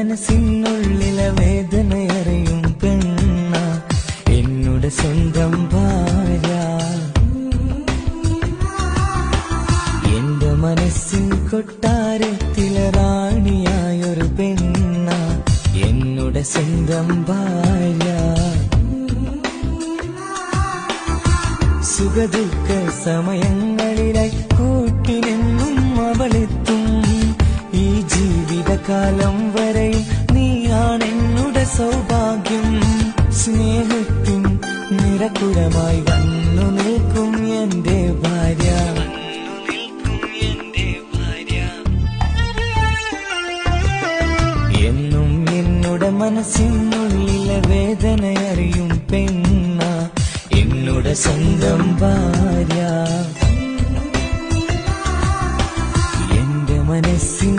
മനസ്സിനുള്ളിലെ വേദനയറിയും പെണ്ണ എന്നുടെ സ്വന്തം ഭാര്യ. എന്റെ മനസ്സിൻ കൊട്ടാരത്തിലെ റാണിയായൊരു പെണ്ണ എന്നുടെ സ്വന്തം ഭാര്യ. സുഖദുഃഖ സമയങ്ങളിലായി കൂട്ടിനെന്നും അവളെത്തും. ഈ ജീവിതകാലം വരെയും നീയാണെന്നുടെ സൗഭാഗ്യം. സ്നേഹത്തിൻ നിറകുടമായി വന്നു നിൽക്കും എന്റെ ഭാര്യ. എന്നും എന്നുടെ മനസ്സിനുള്ളിലെ വേദനയറിയും പെണ്ണ എന്നുടെ സ്വന്തം ഭാര്യ. എന്റെ മനസ്സിൻ